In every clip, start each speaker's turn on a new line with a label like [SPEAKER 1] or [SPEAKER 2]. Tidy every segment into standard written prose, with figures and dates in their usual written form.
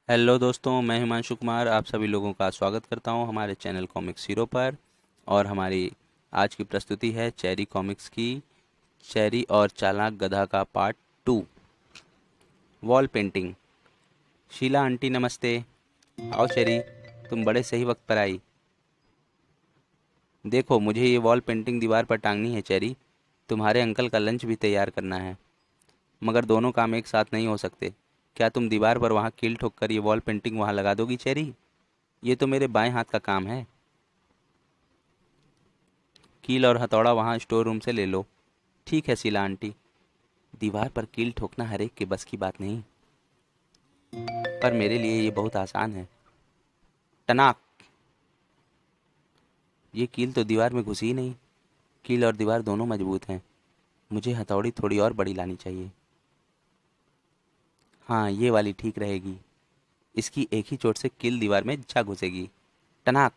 [SPEAKER 1] Hello दोस्तों, मैं हिमांशु कुमार आप सभी लोगों का स्वागत करता हूं हमारे चैनल कॉमिक्स हीरो पर। और हमारी आज की प्रस्तुति है चेरी कॉमिक्स की चेरी और चालाक गधा का part 2, wall painting. Sheela aunty नमस्ते। आओ चेरी, तुम बड़े सही वक्त पर आई। देखो, मुझे ये वॉल पेंटिंग दीवार पर टांगनी है चेरी। तुम्हारे अंकल का लंच भी तैयार करना है, मगर दोनों काम एक साथ नहीं हो सकते। क्या तुम दीवार पर वहाँ कील ठोक कर ये वॉल पेंटिंग वहाँ लगा दोगी चेरी? ये तो मेरे बाएं हाथ का काम है। कील और हथौड़ा वहाँ स्टोर रूम से ले लो। ठीक है शीला आंटी। दीवार पर कील ठोकना हर एक के बस की बात नहीं, पर मेरे लिए ये बहुत आसान है। टनाक! ये कील तो दीवार में घुसी ही नहीं। कील और दीवार दोनों मजबूत हैं। मुझे हथौड़ी थोड़ी और बड़ी लानी चाहिए। हाँ, ये वाली ठीक रहेगी। इसकी एक ही चोट से कील दीवार में जा घुसेगी। टनाक!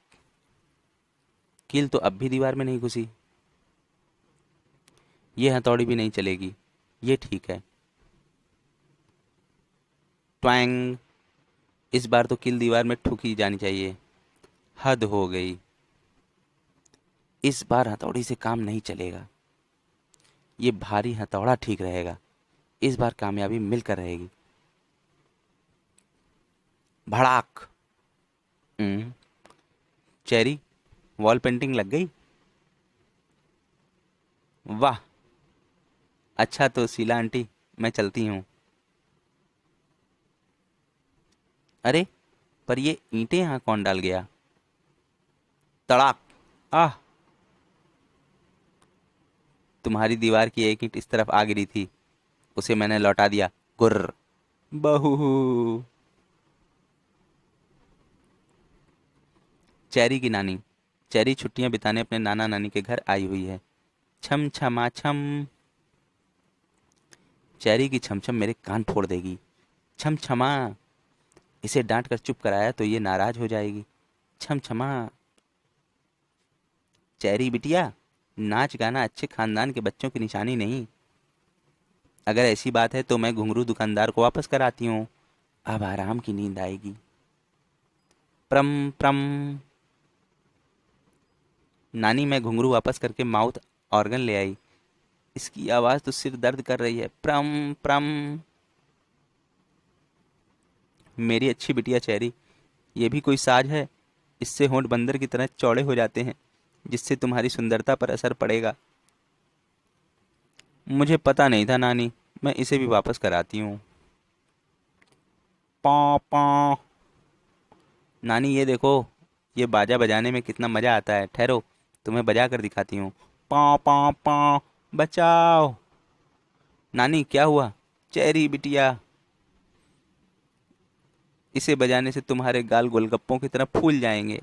[SPEAKER 1] कील तो अब भी दीवार में नहीं घुसी। ये हथौड़ी भी नहीं चलेगी। ये ठीक है। ट्वैंग! इस बार तो कील दीवार में ठुकी जानी चाहिए। हद हो गई। इस बार हथौड़ी से काम नहीं चलेगा। ये भारी हथौड़ा ठीक रहेगा। इस बार कामयाबी मिलकर रहेगी। भड़ाक! हम्म, चेरी, वॉल पेंटिंग लग गई। वाह! अच्छा तो शीला आंटी, मैं चलती हूँ। अरे, पर ये ईंटें यहाँ कौन डाल गया? तड़ाक! आह! तुम्हारी दीवार की एक ईंट इस तरफ आ गिरी थी, उसे मैंने लौटा दिया। गुर्र! बहू! चेरी की नानी। चेरी छुट्टियां बिताने अपने नाना नानी के घर आई हुई है। छम छमा छम। चेरी की छमछम मेरे कान फोड़ देगी। छम छमा। इसे डांट कर चुप कराया तो ये नाराज हो जाएगी। छम छमा। चेरी बिटिया, नाच गाना अच्छे खानदान के बच्चों की निशानी नहीं। अगर ऐसी बात है तो मैं घुंघरू दुकानदार को वापस कराती हूँ। अब आराम की नींद आएगी। प्रम प्रम। नानी, मैं घुंघरू वापस करके माउथ ऑर्गन ले आई। इसकी आवाज़ तो सिर दर्द कर रही है। प्रम प्रम। मेरी अच्छी बिटिया चेरी, ये भी कोई साज है? इससे होंठ बंदर की तरह चौड़े हो जाते हैं, जिससे तुम्हारी सुंदरता पर असर पड़ेगा। मुझे पता नहीं था नानी, मैं इसे भी वापस कराती हूँ। पौ पौ। नानी ये देखो, ये बाजा बजाने में कितना मजा आता है। ठहरो, तुम्हें बजा कर दिखाती हूँ। पौ पौ पौ। बचाओ! नानी क्या हुआ? चेरी बिटिया, इसे बजाने से तुम्हारे गाल गोलगप्पों की तरह फूल जाएंगे।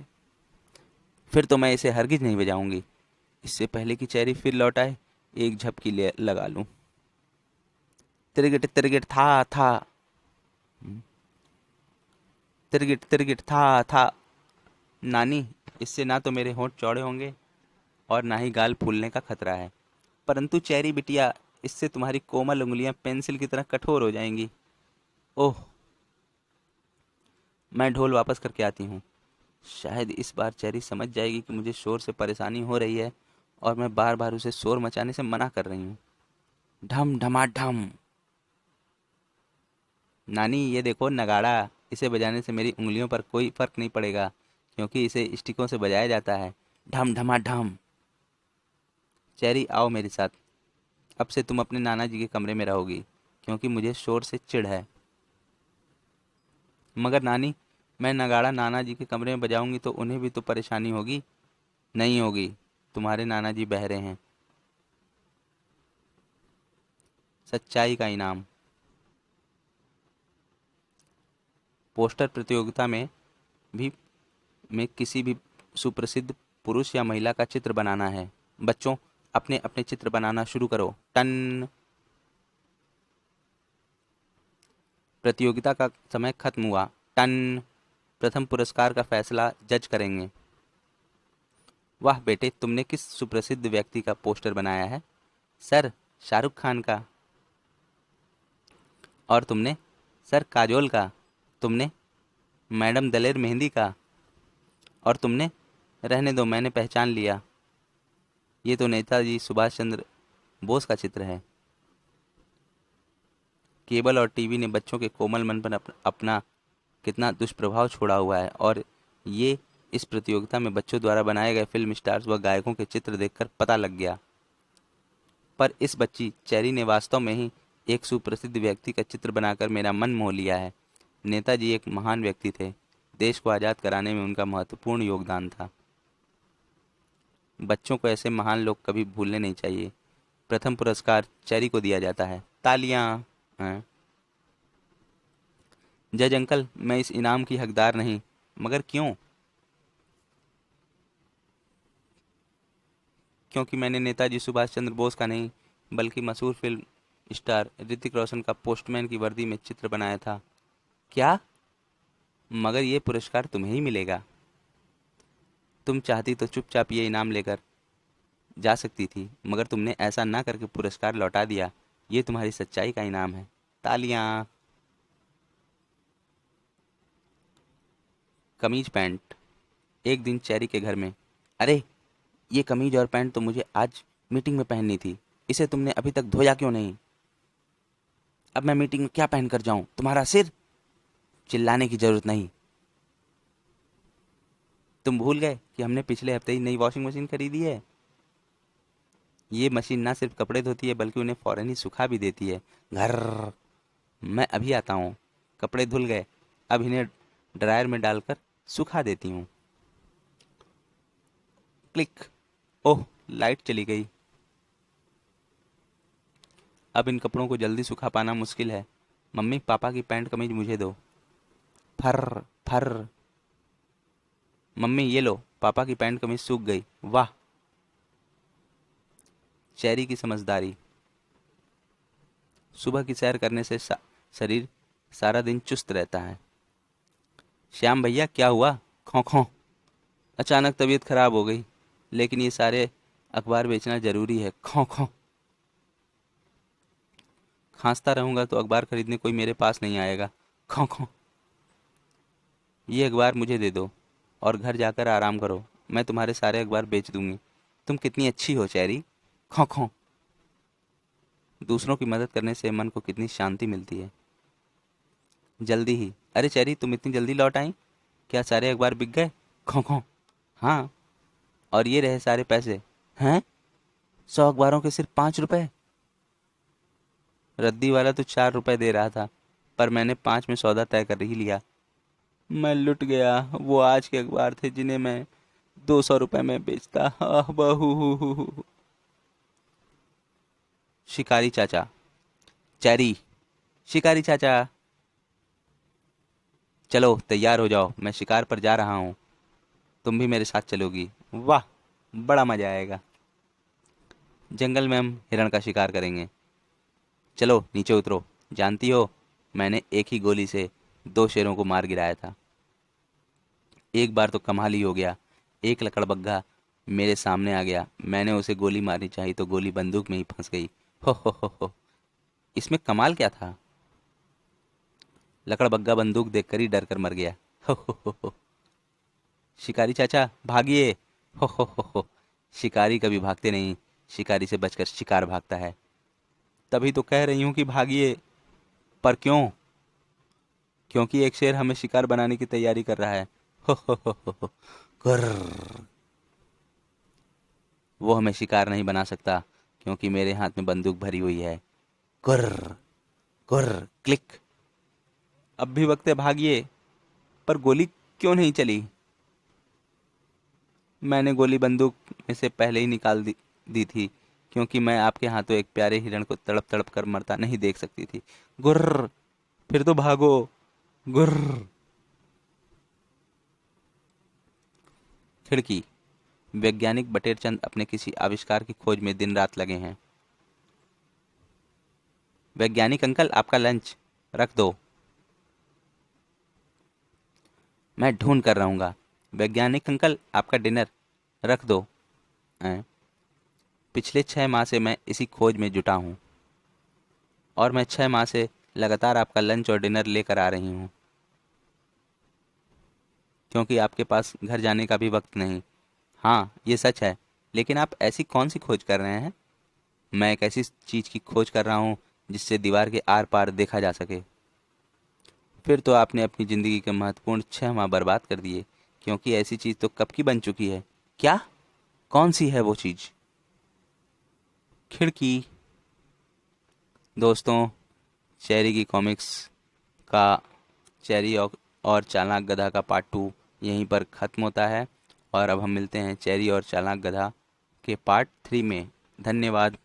[SPEAKER 1] फिर तो मैं इसे हरगिज नहीं बजाऊंगी। इससे पहले कि चेरी फिर लौट आए, एक झपकी ले लगा लूं। तिरगिट तिरगिट था। तिरगिट तिरगिट था। नानी, इससे ना तो मेरे होंठ चौड़े होंगे और ना ही गाल फूलने का खतरा है। परंतु चेरी बिटिया, इससे तुम्हारी कोमल उंगलियां पेंसिल की तरह कठोर हो जाएंगी। ओह! मैं ढोल वापस करके आती हूँ। शायद इस बार चेरी समझ जाएगी कि मुझे शोर से परेशानी हो रही है और मैं बार बार उसे शोर मचाने से मना कर रही हूँ। ढम ढमाढम। नानी ये देखो नगाड़ा। इसे बजाने से मेरी उंगलियों पर कोई फर्क नहीं पड़ेगा, क्योंकि इसे स्टिकों से बजाया जाता है। ढम ढमाढम। चेरी आओ मेरे साथ। अब से तुम अपने नाना जी के कमरे में रहोगी, क्योंकि मुझे शोर से चिढ़ है। मगर नानी, मैं नगाड़ा नाना जी के कमरे में बजाऊंगी तो उन्हें भी तो परेशानी होगी। नहीं होगी। तुम्हारे नाना जी बहरे हैं। सच्चाई का इनाम। पोस्टर प्रतियोगिता भी में किसी भी सुप्रसिद्ध पुरुष या महिला का चित्र बनाना है। बच्चों, अपने अपने चित्र बनाना शुरू करो। टन। प्रतियोगिता का समय खत्म हुआ। टन। प्रथम पुरस्कार का फैसला जज करेंगे। वाह बेटे, तुमने किस सुप्रसिद्ध व्यक्ति का पोस्टर बनाया है? सर, शाहरुख खान का। और तुमने? सर, काजोल का। तुमने? मैडम दलेर मेहंदी का। और तुमने? रहने दो, मैंने पहचान लिया। ये तो नेताजी सुभाष चंद्र बोस का चित्र है। केबल और टीवी ने बच्चों के कोमल मन पर अपना कितना दुष्प्रभाव छोड़ा हुआ है। और ये इस प्रतियोगिता में बच्चों द्वारा बनाए गए फिल्म स्टार्स व गायकों के चित्र देखकर पता लग गया। पर इस बच्ची चेरी ने वास्तव में ही एक सुप्रसिद्ध व्यक्ति का चित्र बनाकर मेरा मन मोह लिया है। नेताजी एक महान व्यक्ति थे। देश को आज़ाद कराने में उनका महत्वपूर्ण योगदान था। बच्चों को ऐसे महान लोग कभी भूलने नहीं चाहिए। प्रथम पुरस्कार चेरी को दिया जाता है। तालियां। हैं? जज अंकल, मैं इस इनाम की हकदार नहीं। मगर क्यों? क्योंकि मैंने नेताजी सुभाष चंद्र बोस का नहीं, बल्कि मशहूर फिल्म स्टार ऋतिक रोशन का पोस्टमैन की वर्दी में चित्र बनाया था। क्या? मगर ये पुरस्कार तुम्हें ही मिलेगा। तुम चाहती तो चुपचाप ये इनाम लेकर जा सकती थी, मगर तुमने ऐसा ना करके पुरस्कार लौटा दिया। ये तुम्हारी सच्चाई का इनाम है। तालियां। कमीज पैंट। एक दिन चेरी के घर में। अरे, ये कमीज और पैंट तो मुझे आज मीटिंग में पहननी थी। इसे तुमने अभी तक धोया क्यों नहीं? अब मैं मीटिंग में क्या पहन कर जाऊं? तुम्हारा सिर। चिल्लाने की जरूरत नहीं। तुम भूल गए कि हमने पिछले हफ्ते ही नई वॉशिंग मशीन खरीदी है। ये मशीन ना सिर्फ कपड़े धोती है, बल्कि उन्हें फौरन ही सुखा भी देती है। घर। मैं अभी आता हूँ। कपड़े धुल गए, अब इन्हें ड्रायर में डालकर सुखा देती हूँ। क्लिक। ओह, लाइट चली गई। अब इन कपड़ों को जल्दी सुखा पाना मुश्किल है। मम्मी, पापा की पैंट कमीज मुझे दो। फर फर। मम्मी, ये लो, पापा की पैंट कमीज सूख गई। वाह। चेरी की समझदारी। सुबह की सैर करने से शरीर सारा दिन चुस्त रहता है। श्याम भैया, क्या हुआ? खो खो। अचानक तबीयत खराब हो गई, लेकिन ये सारे अखबार बेचना जरूरी है। खो खो। खांसता रहूंगा तो अखबार खरीदने कोई मेरे पास नहीं आएगा। खो खो। ये अखबार मुझे दे दो और घर जाकर आराम करो। मैं तुम्हारे सारे अखबार बेच दूंगी। तुम कितनी अच्छी हो चेरी। खो खो। दूसरों की मदद करने से मन को कितनी शांति मिलती है। जल्दी ही। अरे चेरी, तुम इतनी जल्दी लौट आई? क्या सारे अखबार बिक गए? खो खो। हाँ। और ये रहे सारे पैसे। हैं? 100 अखबारों के सिर्फ 5 रुपए? रद्दी वाला तो 4 रुपए दे रहा था, पर मैंने 5 में सौदा तय कर ही लिया। मैं लुट गया। वो आज के अखबार थे जिन्हें मैं 200 रुपए में बेचता। आह बहू। शिकारी चाचा। चेरी। शिकारी चाचा। चलो तैयार हो जाओ, मैं शिकार पर जा रहा हूँ। तुम भी मेरे साथ चलोगी? वाह, बड़ा मजा आएगा। जंगल में हम हिरण का शिकार करेंगे। चलो नीचे उतरो। जानती हो, मैंने एक ही गोली से 2 शेरों को मार गिराया था। एक बार तो कमाल ही हो गया। एक लकड़बग्घा मेरे सामने आ गया। मैंने उसे गोली मारनी चाहिए तो गोली बंदूक में ही फंस गई। हो। इसमें कमाल क्या था? लकड़बग्घा बंदूक देखकर ही डर कर मर गया। हो। शिकारी चाचा, भागिए। हो। शिकारी कभी भागते नहीं, शिकारी से बचकर शिकार भागता है। तभी तो कह रही हूँ कि भागिए। पर क्यों? क्योंकि एक शेर हमें शिकार बनाने की तैयारी कर रहा है। हो। गुर्र। वो हमें शिकार नहीं बना सकता, क्योंकि मेरे हाथ में बंदूक भरी हुई है। गुर्र गुर्र। क्लिक। अब भी वक्त है, भागिए। पर गोली क्यों नहीं चली? मैंने गोली बंदूक में से पहले ही दी थी, क्योंकि मैं आपके हाथों एक प्यारे हिरण को तड़प तड़प कर मरता नहीं देख सकती थी। गुर्र। फिर तो भागो। गुर्र। खिड़की। वैज्ञानिक बटेरचंद अपने किसी आविष्कार की खोज में दिन रात लगे हैं। वैज्ञानिक अंकल, आपका लंच। रख दो, मैं ढूंढ कर रहूंगा। वैज्ञानिक अंकल, आपका डिनर। रख दो। हैं? पिछले 6 माह से मैं इसी खोज में जुटा हूँ, और मैं 6 माह से लगातार आपका लंच और डिनर लेकर आ रही हूँ। क्योंकि आपके पास घर जाने का भी वक्त नहीं। हाँ, ये सच है। लेकिन आप ऐसी कौन सी खोज कर रहे हैं? मैं एक ऐसी चीज़ की खोज कर रहा हूँ जिससे दीवार के आर पार देखा जा सके। फिर तो आपने अपनी ज़िंदगी के महत्वपूर्ण 6 माह बर्बाद कर दिए, क्योंकि ऐसी चीज़ तो कब की बन चुकी है। क्या? कौन सी है वो चीज़? खिड़की। दोस्तों, चेरी की कॉमिक्स का चेरी और चालाक गधा का पार्ट 2 यहीं पर ख़त्म होता है। और अब हम मिलते हैं चेरी और चालाक गधा के पार्ट 3 में। धन्यवाद।